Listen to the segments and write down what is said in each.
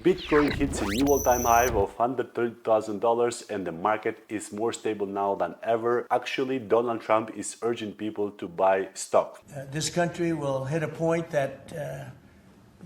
Bitcoin hits a new all-time high of $130,000 and the market is more stable now than ever. Actually, Donald Trump is urging people to buy stock. This country will hit a point that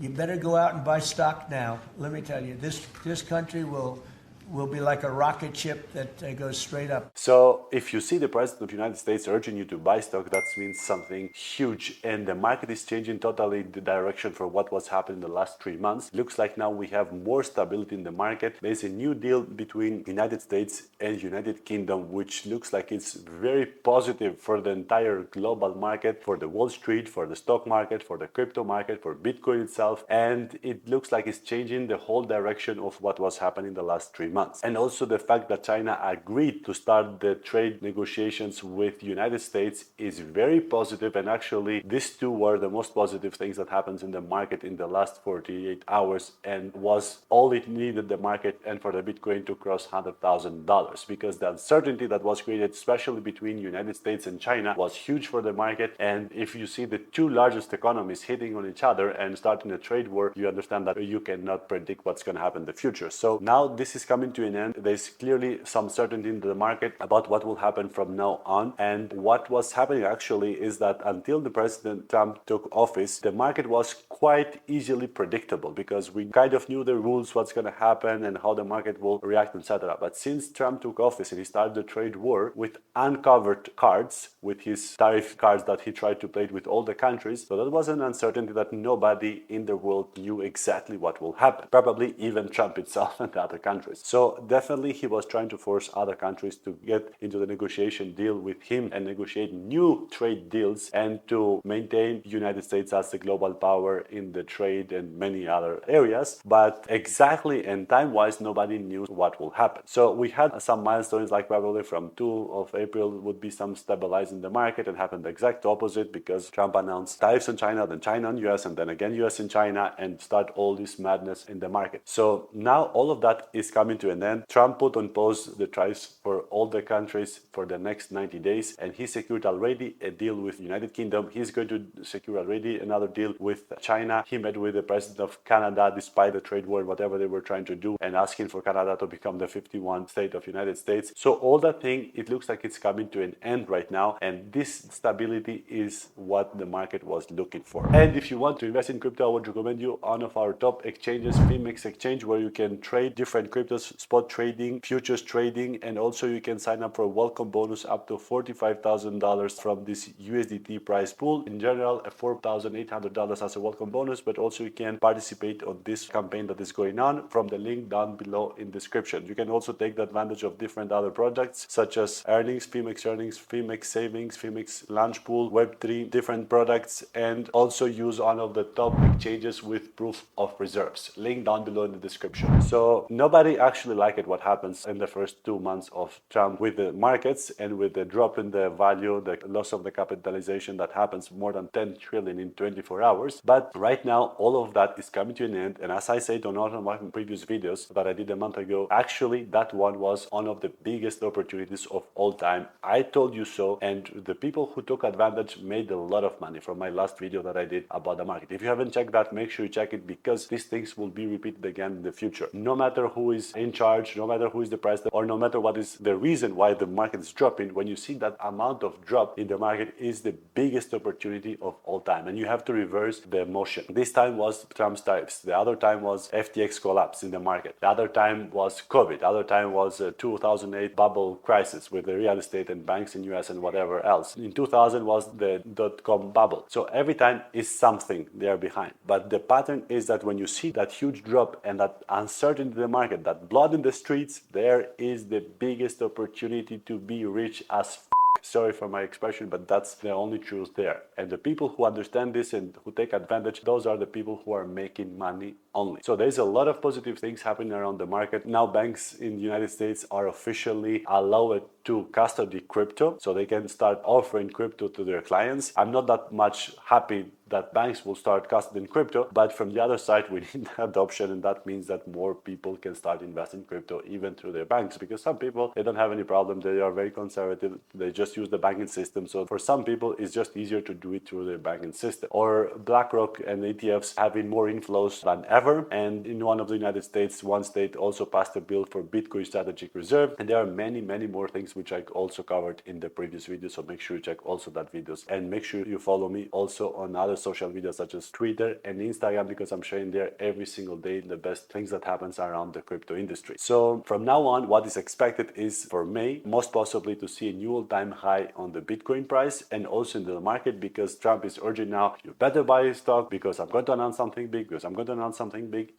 you better go out and buy stock now. Let me tell you, this country will be like a rocket ship that goes straight up. So if you see the President of the United States urging you to buy stock, that means something huge. And the market is changing totally the direction for what was happening in the last 3 months. Looks like now we have more stability in the market. There's a new deal between United States and United Kingdom, which looks like it's very positive for the entire global market, for the Wall Street, for the stock market, for the crypto market, for Bitcoin itself. And it looks like it's changing the whole direction of what was happening in the last 3 months. And also the fact that China agreed to start the trade negotiations with the United States is very positive, and actually these two were the most positive things that happens in the market in the last 48 hours and was all it needed the market and for the Bitcoin to cross $100,000, because the uncertainty that was created especially between United States and China was huge for the market. And if you see the two largest economies hitting on each other and starting a trade war, you understand that you cannot predict what's going to happen in the future. So now this is coming to an end. There's clearly some certainty in the market about what will happen from now on. And what was happening actually is that until the President Trump took office, the market was quite easily predictable because we kind of knew the rules, what's going to happen and how the market will react, etc. But since Trump took office and he started the trade war with uncovered cards, with his tariff cards that he tried to play with all the countries, so that was an uncertainty that nobody in the world knew exactly what will happen, probably even Trump itself and the other countries. So definitely he was trying to force other countries to get into the negotiation deal with him and negotiate new trade deals and to maintain the United States as the global power in the trade and many other areas. But exactly and time-wise, nobody knew what will happen. So we had some milestones, like probably from 2 of April would be some stabilizing the market, and happened the exact opposite because Trump announced tariffs on China, then China on US, and then again US and China, and start all this madness in the market. So now all of that is coming to an end. Trump put on pause the tariffs for all the countries for the next 90 days, and he secured already a deal with the United Kingdom. He's going to secure already another deal with China. He met with the president of Canada despite the trade war, whatever they were trying to do, and asking for Canada to become the 51st state of United States. So all that thing, it looks like it's coming to an end right now, and this stability is what the market was looking for. And if you want to invest in crypto, I would recommend you one of our top exchanges, Phoenix Exchange, where you can trade different cryptos, spot trading, futures trading, and also you can sign up for a welcome bonus up to $45,000 from this USDT prize pool. In general, a $4,800 as a welcome bonus, but also you can participate on this campaign that is going on from the link down below in description. You can also take the advantage of different other products such as earnings, Phoenix savings, Phoenix launch pool, Web3, different products, and also use one of the top exchanges with proof of reserves. Link down below in the description. So nobody actually liked what happens in the first 2 months of Trump with the markets and with the drop in the value, the loss of the capitalization that happens more than 10 trillion in 24 hours. But right now, all of that is coming to an end. And as I said on one of my previous videos that I did a month ago, actually that one was one of the biggest opportunities of all time. I told you so. And the people who took advantage made a lot of money from my last video that I did about the market. If you haven't checked that, make sure you check it, because these things will be repeated again in the future. No matter who is in charge, no matter who is the president, or no matter what is the reason why the market is dropping, when you see that amount of drop in the market is the biggest opportunity of all time, and you have to reverse the motion. This time was Trump's tariffs. The other time was FTX collapse in the market. The other time was COVID. The other time was 2008 bubble crisis with the real estate and banks in US and whatever else. In 2000 was the dot-com bubble. So every time is something there behind. But the pattern is that when you see that huge drop and that uncertainty in the market, that blood in the streets, there is the biggest opportunity to be rich as Sorry for my expression, but that's the only truth there. And the people who understand this and who take advantage, those are the people who are making money only. So there's a lot of positive things happening around the market. Now banks in the United States are officially allowed to custody crypto, so they can start offering crypto to their clients. I'm not that much happy that banks will start custodying crypto, but from the other side, we need adoption, and that means that more people can start investing in crypto even through their banks, because some people, they don't have any problem, they are very conservative, they just use the banking system. So for some people, it's just easier to do it through their banking system. Or BlackRock and ETFs having more inflows than ever, and in one of the United States, one state also passed a bill for Bitcoin strategic reserve, and there are many more things which I also covered in the previous video, so make sure you check also that videos, and make sure you follow me also on other social media such as Twitter and Instagram, because I'm sharing there every single day the best things that happens around the crypto industry. So from now on, what is expected is for May, most possibly to see a new all-time high on the Bitcoin price and also in the market, because Trump is urging now, you better buy his stock because I'm going to announce something big,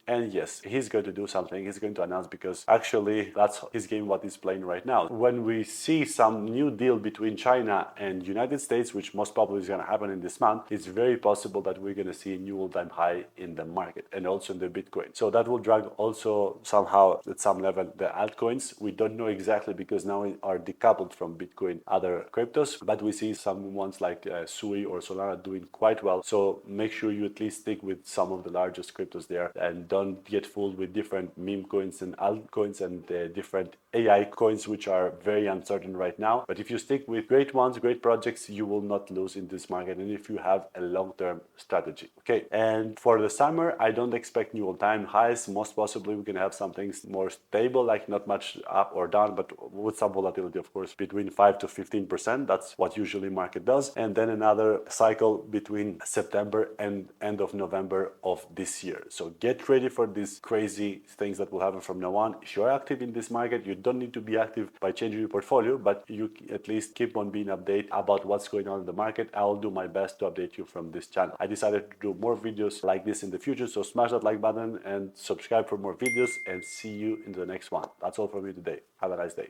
and yes, he's going to do something, he's going to announce, because actually that's his game, what he's playing right now. When we see some new deal between China and United States, which most probably is going to happen in this month, it's very possible that we're going to see a new all-time high in the market and also in the Bitcoin. So that will drag also somehow at some level the altcoins. We don't know exactly, because now we are decoupled from Bitcoin, other cryptos, but we see some ones like Sui or Solana doing quite well. So make sure you at least stick with some of the largest cryptos there and don't get fooled with different meme coins and altcoins and different AI coins, which are very uncertain right now. But if you stick with great ones, great projects, you will not lose in this market, and if you have a long-term strategy. Okay, and for the summer, I don't expect new all-time highs. Most possibly we can have something more stable, like not much up or down, but with some volatility, of course, between 5 to 15%. That's what usually market does. And then another cycle between September and end of November of this year. So get ready for these crazy things that will happen from now on. If you're active in this market, you don't need to be active by changing your portfolio, but you at least keep on being updated about what's going on in the market. I'll do my best to update you from this channel. I decided to do more videos like this in the future, so smash that like button and subscribe for more videos, and see you in the next one. That's all from me today. Have a nice day.